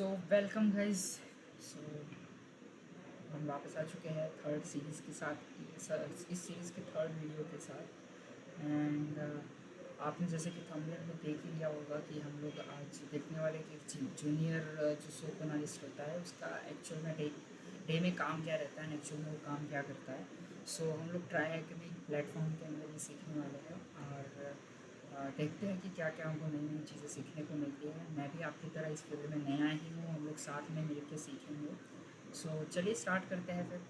So welcome guys. सो हम वापस आ चुके हैं थर्ड सीरीज़ के साथ, इस सीरीज़ के थर्ड वीडियो के साथ। एंड आपने जैसे कि थंबनेल में देख ही लिया होगा कि हम लोग आज देखने वाले कि जूनियर जो सोप एनालिस्ट होता है उसका एक्चुअल में डे डे में काम क्या रहता है, एक्चुअल में वो काम क्या करता है। सो हम लोग ट्राई हैकिंग प्लेटफॉर्म के अंदर ये सीखने वाले हैं और देखते हैं कि क्या क्या हमको नई नई चीज़ें सीखने को मिलती है। मैं भी आपकी तरह इस फील्ड में नया ही हूँ, हम लोग साथ में मिल के सीखेंगे। सो चलिए स्टार्ट करते हैं फिर।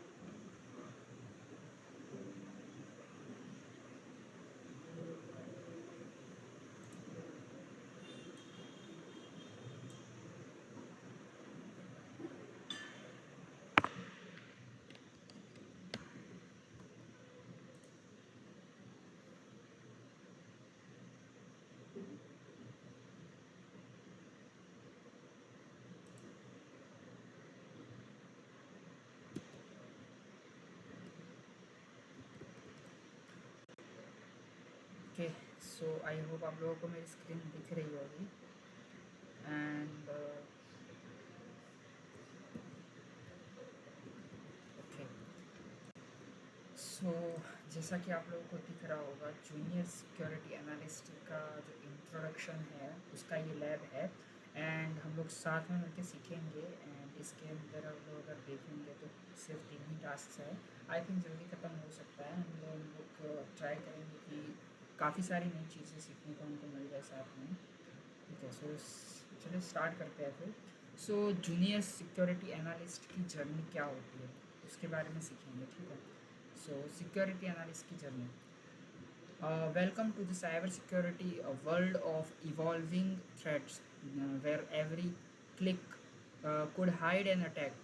ओके, सो आई होप आप लोगों को मेरी स्क्रीन दिख रही होगी। एंड ओके, सो जैसा कि आप लोगों को दिख रहा होगा, जूनियर सिक्योरिटी एनालिस्ट का जो इंट्रोडक्शन है उसका ये लैब है। एंड हम लोग साथ में मिलकर सीखेंगे। एंड इसके अंदर हम लोग अगर देखेंगे तो सिर्फ 3 ही टास्क है। आई थिंक जल्दी ख़त्म हो सकता है। हम लोग ट्राई करेंगे कि काफ़ी सारी नई चीज़ें सीखने को हमको मिल जाए साथ में। ठीक है, सो चलिए स्टार्ट करते हैं फिर। सो जूनियर सिक्योरिटी एनालिस्ट की जर्नी क्या होती है उसके बारे में सीखेंगे। ठीक है, सो सिक्योरिटी एनालिस्ट की journey. Welcome to the cybersecurity world of evolving threats, where every click could hide an attack,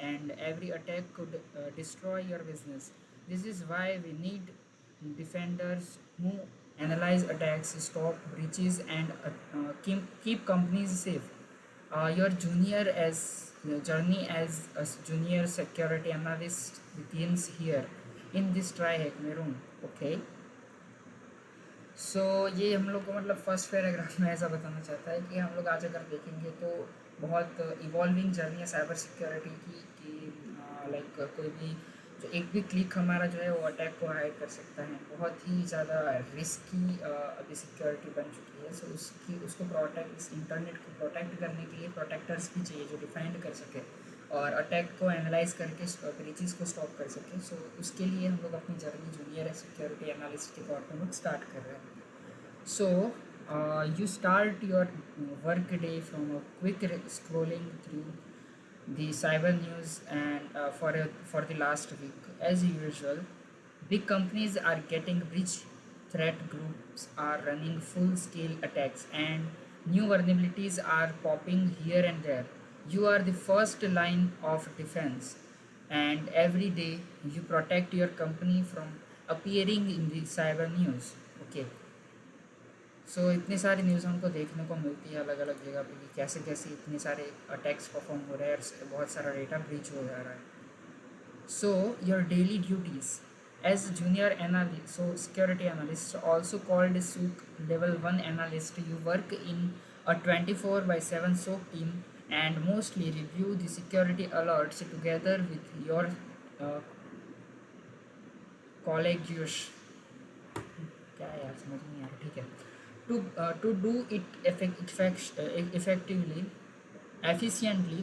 and every attack could destroy your business. This is why we need defenders who analyze attacks, stop breaches, and keep companies safe. Your junior as your journey as a junior security analyst begins here in this try hack में room. Okay. सो ये हम लोग को मतलब first paragraph में ऐसा बताना चाहता है कि हम लोग आज अगर देखेंगे तो बहुत इवॉल्विंग जर्नी है साइबर सिक्योरिटी की कि लाइक कोई भी जो एक भी क्लिक हमारा जो है वो अटैक को हाइड कर सकता है। बहुत ही ज़्यादा रिस्की अभी सिक्योरिटी बन चुकी है। सो उसकी उसको प्रोटेक्ट इस इंटरनेट को प्रोटेक्ट करने के लिए प्रोटेक्टर्स भी चाहिए जो डिफाइंड कर सके और अटैक को एनालाइज करके ब्रीचेस को स्टॉप कर सके। सो उसके लिए हम लोग अपनी जर्नी जूनियर सिक्योरिटी एनालिस्ट के तौर पर लोग स्टार्ट कर रहे हैं। So, you start your work day from a quick scrolling through the cyber news and for the last week. As usual, big companies are getting breach, threat groups are running full-scale attacks, and new vulnerabilities are popping here and there. You are the first line of defense, and every day you protect your company from appearing in the cyber news. Okay, सो इतनी सारी news हमको देखने को मिलती है अलग अलग जगह पे कि कैसे कैसे इतने सारे अटैक्स परफॉर्म हो रहे हैं और बहुत सारा डेटा ब्रीच हो जा रहा है। So your daily duties as junior analyst, so security analyst also called SOC level 1 analyst, you work in a 24/7 SOC team and mostly review the security alerts together with your uh, colleagues। क्या है यार, समझ नहीं आ रहा। ठीक है, to do it effectively, efficiently,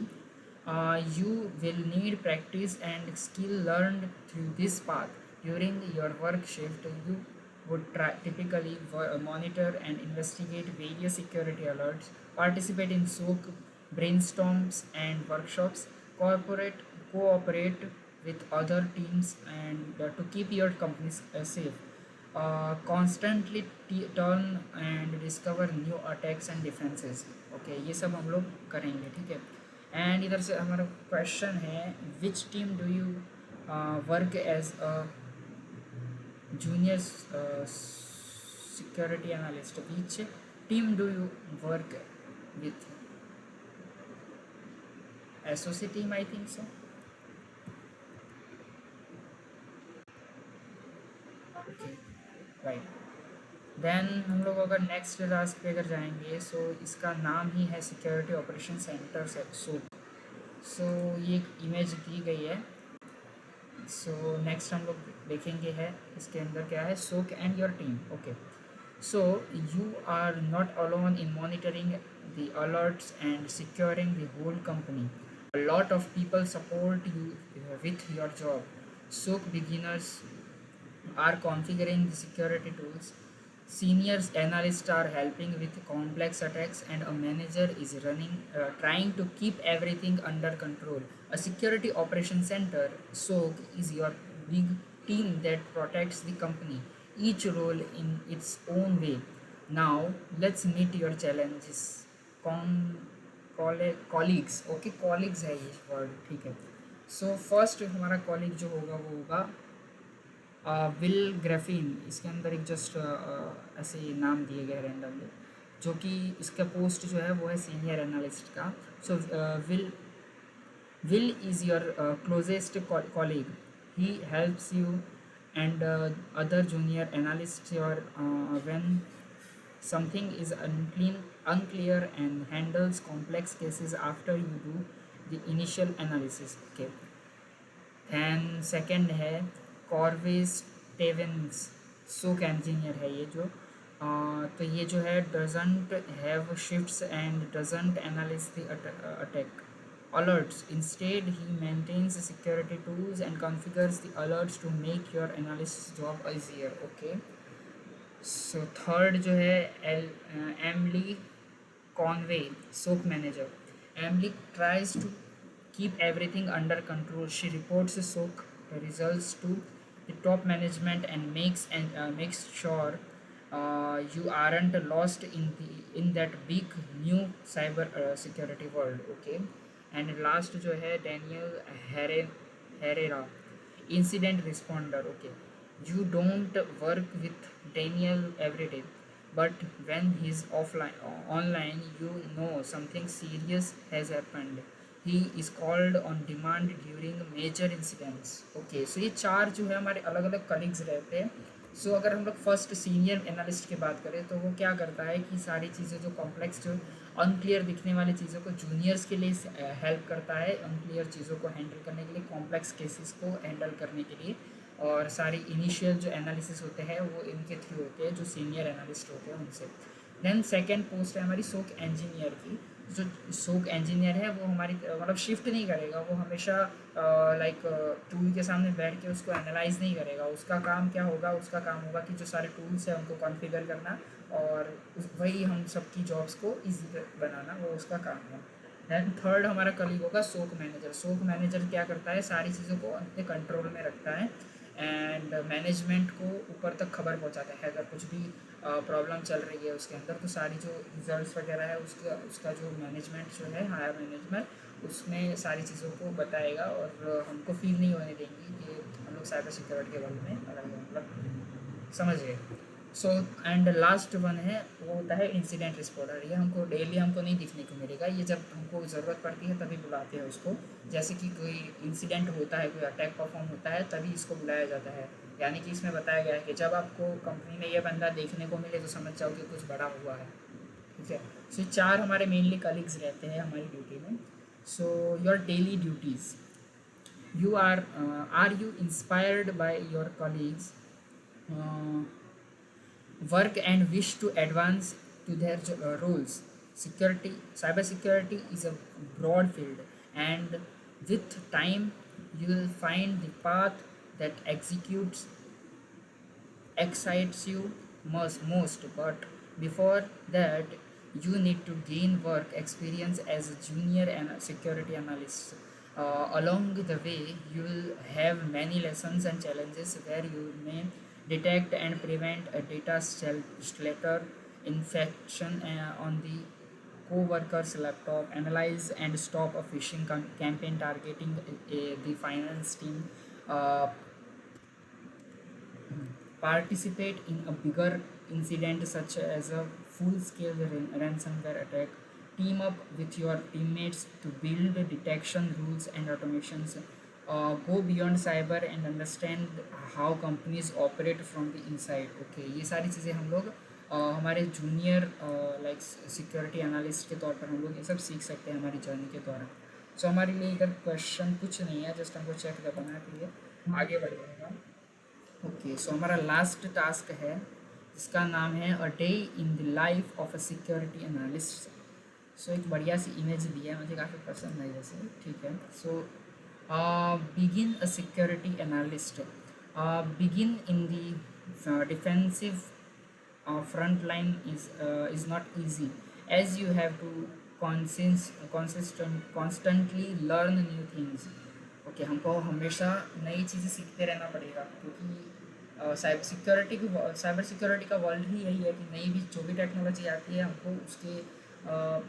you will need practice and skill learned through this path. During your work shift, you would typically monitor and investigate various security alerts, participate in SOC brainstorms and workshops, cooperate with other teams, and to keep your companies safe. Constantly turn and discover new attacks and defenses। Okay, ये सब हम लोग करेंगे। ठीक है, and इधर से हमारा क्वेश्चन है, which team do you work as a junior security analyst, which team do you work with? SOC team, I think so. Okay, right. Then हम लोग अगर नेक्स्ट टास्क पे अगर जाएंगे, सो इसका नाम ही है सिक्योरिटी ऑपरेशन सेंटर से सो ये एक इमेज दी गई है। सो नेक्स्ट हम लोग देखेंगे है इसके अंदर क्या है, SOC and your team. Okay, so you are not alone in monitoring the alerts and securing the whole company. A lot of people support you with your job. SOC beginners are configuring the security tools. Seniors analysts are helping with complex attacks, and a manager is trying to keep everything under control. A security operations center (SOC) is your big team that protects the company. Each role in its own way. Now let's meet your challenges. Com colleagues, okay colleagues है ये word, ठीक है। So first हमारा colleague जो होगा वो होगा will Graafian. इसके अंदर एक जस्ट ऐसे नाम दिए गए रैंडमली, जो कि इसका पोस्ट जो है वो है सीनियर एनालिस्ट का। So will will is your closest colleague. He helps you and other junior analysts your when something is unclear and handles complex cases after you do the initial analysis। okay, and second है कॉर्वे स्टेवेंस, सोक engineer है ये जो तो ये जो है doesn't have shifts and doesn't analyse the attack alerts. Instead, he maintains the security tools and configures the alerts to make your analysis job easier। okay, so third जो है Emily Conway, SOC manager. Emily tries to keep everything under control. She reports the SOC results to the top management and makes sure you aren't lost in that big new cyber security world। okay, and last जो है Daniel Herrera, incident responder. Okay, you don't work with Daniel every day, but when he's online, you know something serious has happened. He is called on demand during major incidents। okay, so ये चार जो है हमारे अलग अलग colleagues रहते हैं। सो अगर हम लोग फर्स्ट सीनियर एनालिस्ट की बात करें तो वो क्या करता है कि सारी चीज़ें जो कॉम्प्लेक्स जो अनक्लियर दिखने वाली चीज़ों को जूनियर्स के लिए हेल्प करता है, अनक्लियर चीज़ों को हैंडल करने के लिए, कॉम्प्लेक्स केसेस को हैंडल करने के लिए। और सारी इनिशियल जो एनालिसिस होते हैं वो इनके थ्रू होते हैं, जो सीनियर एनालिस्ट होते हैं उनसे। देन सेकेंड पोस्ट है हमारी सोक इंजीनियर की। जो सोक इंजीनियर है वो हमारी मतलब शिफ्ट नहीं करेगा, वो हमेशा लाइक टूल के सामने बैठ के उसको एनालाइज नहीं करेगा। उसका काम क्या होगा, उसका काम होगा कि जो सारे टूल्स हैं उनको कॉन्फ़िगर करना और वही हम सबकी जॉब्स को ईजी बनाना, वो उसका काम है। दैन थर्ड हमारा कलीग होगा सोक मैनेजर। सोक मैनेजर क्या करता है, सारी चीज़ों को अपने कंट्रोल में रखता है एंड मैनेजमेंट को ऊपर तक खबर पहुंचाता है। अगर कुछ भी प्रॉब्लम चल रही है उसके अंदर, तो सारी जो रिजल्ट्स वगैरह है उसका उसका जो मैनेजमेंट जो है, हायर मैनेजमेंट, उसमें सारी चीज़ों को बताएगा और हमको फील नहीं होने देंगी कि हम लोग साइबर सिक्योरिटी के बारे में अलग मतलब समझ गए। सो एंड लास्ट वन है वो होता है इंसिडेंट रिस्पॉन्डर। ये हमको डेली हमको नहीं दिखने को मिलेगा, ये जब हमको ज़रूरत पड़ती है तभी बुलाते हैं उसको। जैसे कि कोई इंसिडेंट होता है, कोई अटैक परफॉर्म होता है, तभी इसको बुलाया जाता है। यानी कि इसमें बताया गया है कि जब आपको कंपनी में ये बंदा देखने को मिले तो समझ जाओ कि कुछ बड़ा हुआ है। ठीक है, सो चार हमारे मेनली कलीग्स रहते हैं हमारी ड्यूटी में। So your daily duties, are you inspired by your colleagues work and wish to advance to their roles? Security, cyber security is a broad field, and with time, you will find the path that excites you most. But before that, you need to gain work experience as a junior and a security analyst. Along the way, you will have many lessons and challenges where you may detect and prevent a data splatter infection on the co-worker's laptop, analyze and stop a phishing campaign targeting the finance team, uh, participate in a bigger incident such as a full-scale ransomware attack, team up with your teammates to build detection rules and automations, go beyond cyber and understand how companies operate from the inside। okay, ये सारी चीज़ें हम लोग हमारे junior like security analyst के तौर पर हम लोग ये सब सीख सकते हैं हमारी जर्नी के दौरान। सो हमारे लिए इधर क्वेश्चन कुछ नहीं है, जस्ट हमको चेक करना के लिए आगे बढ़ेगा। ओके, सो हमारा लास्ट टास्क है जिसका नाम है a day in the life of a security analyst. So एक बढ़िया सी इमेज दी है, मुझे काफ़ी पसंद है जैसे, ठीक है। सो begin a security analyst, begin in the defensive front line is not easy, as you have to constantly learn new things. Okay, हमको हमेशा नई चीज़ें सीखते रहना पड़ेगा, क्योंकि साइबर सिक्योरिटी का वर्ल्ड ही यही है कि नई भी जो भी टेक्नोलॉजी आती है हमको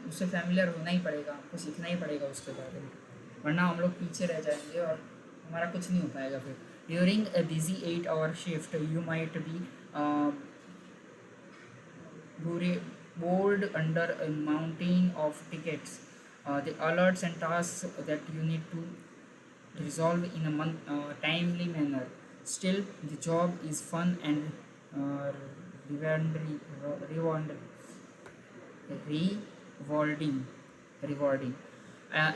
उससे फैमिलियर होना ही पड़ेगा, हमको सीखना ही पड़ेगा उसके बारे में, वरना हम लोग पीछे रह जाएंगे और हमारा कुछ नहीं हो पाएगा फिर। During a busy 8 hour shift you might be bored under a mountain of tickets, the alerts and tasks that you need to resolve in a timely manner. Still, the job is fun and uh, rewarding, rewarding, rewarding, rewarding.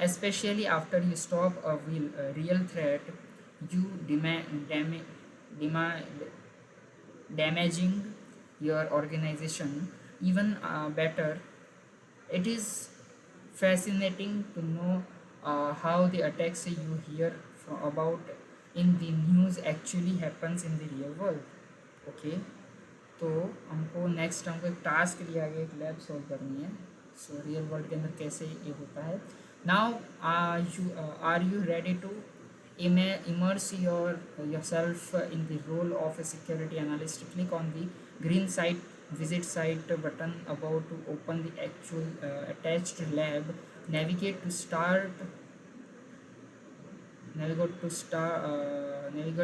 Especially after you stop a real threat, you demand damaging your organization. Even better, it is fascinating to know how the attacks you hear about in the news actually happens in the real world. Okay, तो हमको एक task दिया गया, एक lab solve करनी है। So real world के अंदर कैसे ये होता है। Now are you ready to immerse yourself in the role of a security analyst? Click on the green site visit site button about to open the actual attached lab. Navigate to start navigate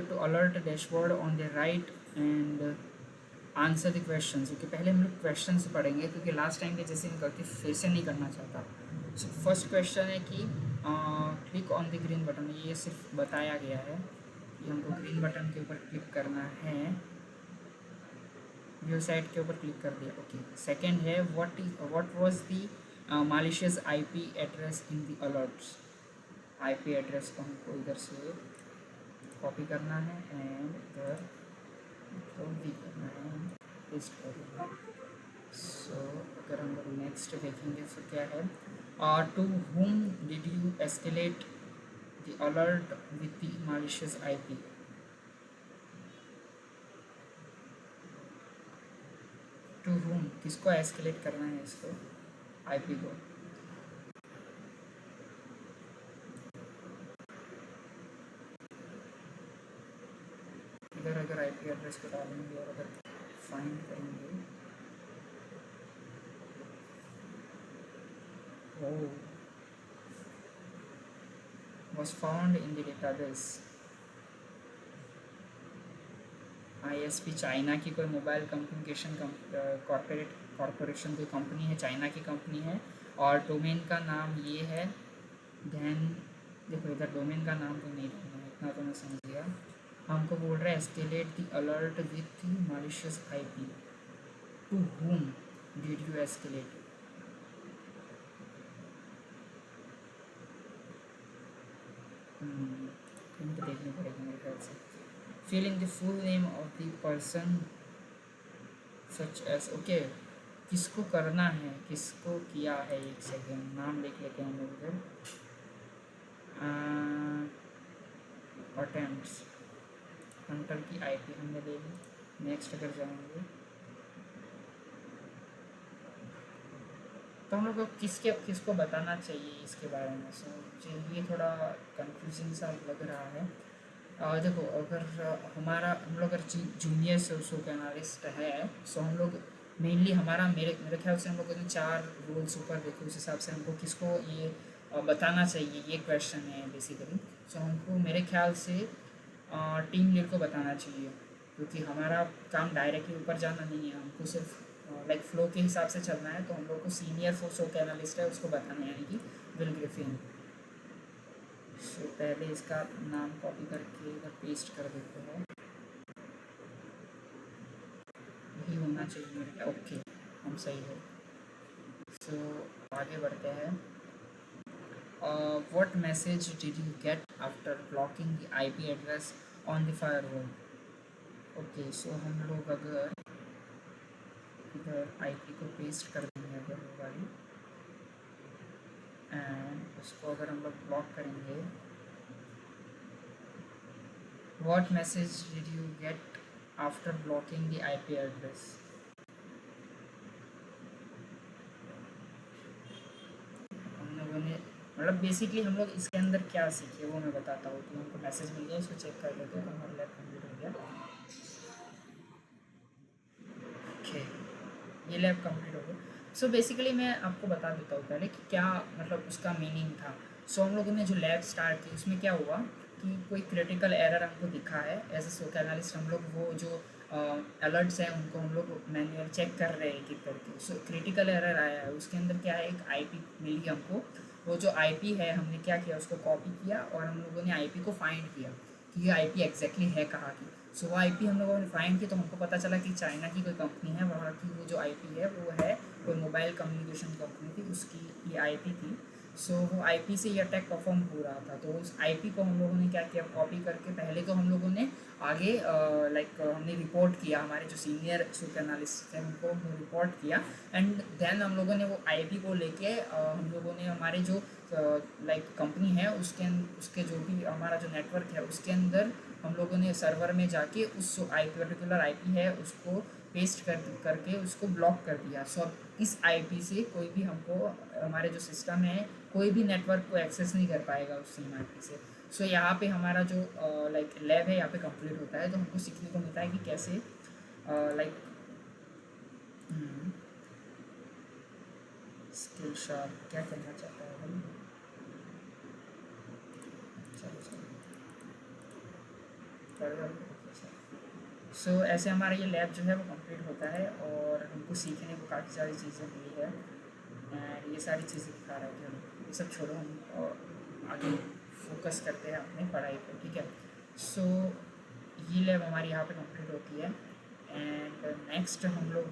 to alert dashboard on the right and answer the question. क्योंकि पहले हम लोग question से पढ़ेंगे, क्योंकि last time के जैसे मैं गलती फिर से नहीं करना चाहता। सो फर्स्ट क्वेश्चन है कि click on the green button, ये सिर्फ बताया गया है कि हमको ग्रीन बटन के ऊपर क्लिक करना है। व्यू साइट के ऊपर क्लिक कर दिया। ओके, सेकंड है what was the malicious IP address in the alerts. IP address को हमको इधर से कॉपी करना है एंड इधर भी करना है, पेस्ट करना है। सो अगर हम लोग नेक्स्ट देखेंगे तो क्या है, to whom did you escalate the alert with the malicious IP? To whom, किसको एस्केलेट करना है इसको, आईपी को। इधर अगर आईपी एड्रेस को डालेंगे और अगर फाइंड करेंगे, was found in the database। ISP China की कोई मोबाइल कम्युनिकेशन कॉरपोरेशन कोई कंपनी है, चाइना की कंपनी है, और डोमेन का नाम ये है। देन देखो इधर डोमेन का नाम तो नहीं देना है, इतना तो मैं समझ गया। हमको बोल रहा है escalate the alert with malicious IP. To whom did you escalate? इनको देखने पड़ेगा मेरे ख्याल से। Fill in the full name of the person such as. Okay, किसको करना है, किसको किया है, एक सेकेंड नाम लिख लेते हैं हम लोग इधर। अटेम्प्ट्स, हंटर की आईपी हमने ले ली। नेक्स्ट अगर जाएंगे तो हम लोग को किसको बताना चाहिए इसके बारे में। सो मुझे ये थोड़ा कंफ्यूजिंग सा लग रहा है। देखो अगर हम लोग अगर जूनियर सोक एनालिस्ट है, सो हम लोग मेनली मेरे ख्याल से हम लोग ने 4 रोल्स ऊपर देखे, उस हिसाब से हमको किसको ये बताना चाहिए, ये क्वेश्चन है बेसिकली। सो हमको मेरे ख्याल से टीम लीड को बताना चाहिए, क्योंकि हमारा काम डायरेक्टली ऊपर जाना नहीं है, हमको सिर्फ लाइक फ्लो के हिसाब से चलना है। तो हम लोग को सीनियर सोक एनालिस्ट है उसको बताना है, यानी कि विल ग्रिफिन। सो पहले इसका नाम कॉपी करके इधर पेस्ट कर देते हैं। ही होना चाहिए मेरे लिए। ओके, हम सही है। सो आगे बढ़ते हैं। What message did you get after blocking the IP address on the firewall? Okay, so हम लोग अगर इधर आईपी को पेस्ट कर देंगे अगर वो वाली, एंड उसको अगर हम लोग ब्लॉक करेंगे, what message did you get after blocking the IP address? हम लोगों ने मतलब बेसिकली हम लोग इसके अंदर क्या सीखे वो मैं बताता हूँ। तो हमको मैसेज मिल गया, इसको चेक कर लेते हैं। तो हमारा लैब कंप्लीट हो गया। ओके, ये लैब कंप्लीट हो गया। सो बेसिकली मैं आपको बता देता हूँ पहले कि क्या मतलब उसका मीनिंग था। सो हम लोगों ने जो लैब स्टार्ट की उसमें क्या हुआ कि कोई क्रिटिकल एरर हमको दिखा है। एज ए सोक एनालिस्ट हम लोग वो जो अलर्ट्स हैं उनको हम लोग मैनुअल चेक कर रहे हैं एक करके। सो क्रिटिकल एरर आया है, उसके अंदर क्या है, एक आईपी मिली हमको। वो जो आईपी है हमने क्या किया, उसको कॉपी किया और हम लोगों ने आईपी को फाइंड किया कि ये आईपी एग्जैक्टली है कहाँ की। सो वो आईपी हम लोगों ने फाइंड की तो हमको पता चला कि चाइना की कोई कंपनी है, वहाँ की वो जो आईपी है वो है कोई मोबाइल कम्युनिकेशन कंपनी थी, उसकी ये आईपी थी। सो वो आईपी से ये अटैक परफॉर्म हो रहा था। तो उस आईपी को हम लोगों ने क्या किया, कॉपी करके पहले तो हम लोगों ने आगे लाइक हमने रिपोर्ट किया, हमारे जो सीनियर सूट एनालिस्ट थे उनको हमने रिपोर्ट किया। एंड देन हम लोगों ने वो आईपी को लेके हम लोगों ने हमारे जो लाइक कंपनी है उसके जो भी हमारा जो नेटवर्क है उसके अंदर हम लोगों ने सर्वर में जाके उस आई पर्टिकुलर आईपी है उसको पेस्ट करके उसको ब्लॉक कर दिया। सो अब इस आईपी से कोई भी हमको हमारे जो सिस्टम है कोई भी नेटवर्क को एक्सेस नहीं कर पाएगा उस सेम आईपी से। सो यहाँ पे हमारा जो लाइक लैब है यहाँ पे कंप्लीट होता है। तो हमको सीखने को मिलता है कि कैसे लाइक स्किल शार्प क्या करना चाहता है भाई। चलो चलो सो ऐसे हमारा ये लैब जो है वो कंप्लीट होता है और हमको सीखने को काफ़ी सारी चीज़ें मिली है। एंड ये सारी चीज़ें दिखा रहा है कि हम ये सब छोड़ो, हम और आगे फोकस करते हैं अपनी पढ़ाई पर, ठीक है। सो ये लैब हमारी यहाँ पे कंप्लीट होती है। एंड नेक्स्ट हम लोग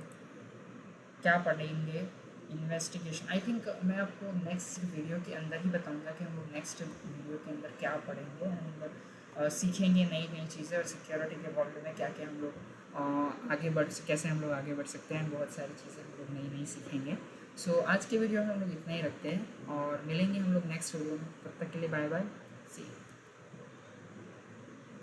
क्या पढ़ेंगे, इन्वेस्टिगेशन। आई थिंक मैं आपको नेक्स्ट वीडियो के अंदर ही बताऊंगा कि हम लोग नेक्स्ट वीडियो के अंदर क्या पढ़ेंगे। एंड सीखेंगे नई नई चीज़ें और सिक्योरिटी के वर्ल्ड में क्या क्या हम लोग आगे कैसे हम लोग आगे बढ़ सकते हैं। बहुत सारी चीज़ें हम लोग नई नई सीखेंगे। सो आज के वीडियो में हम लोग इतना ही रखते हैं और मिलेंगे हम लोग नेक्स्ट वीडियो में। तब तक के लिए बाय बाय, सी।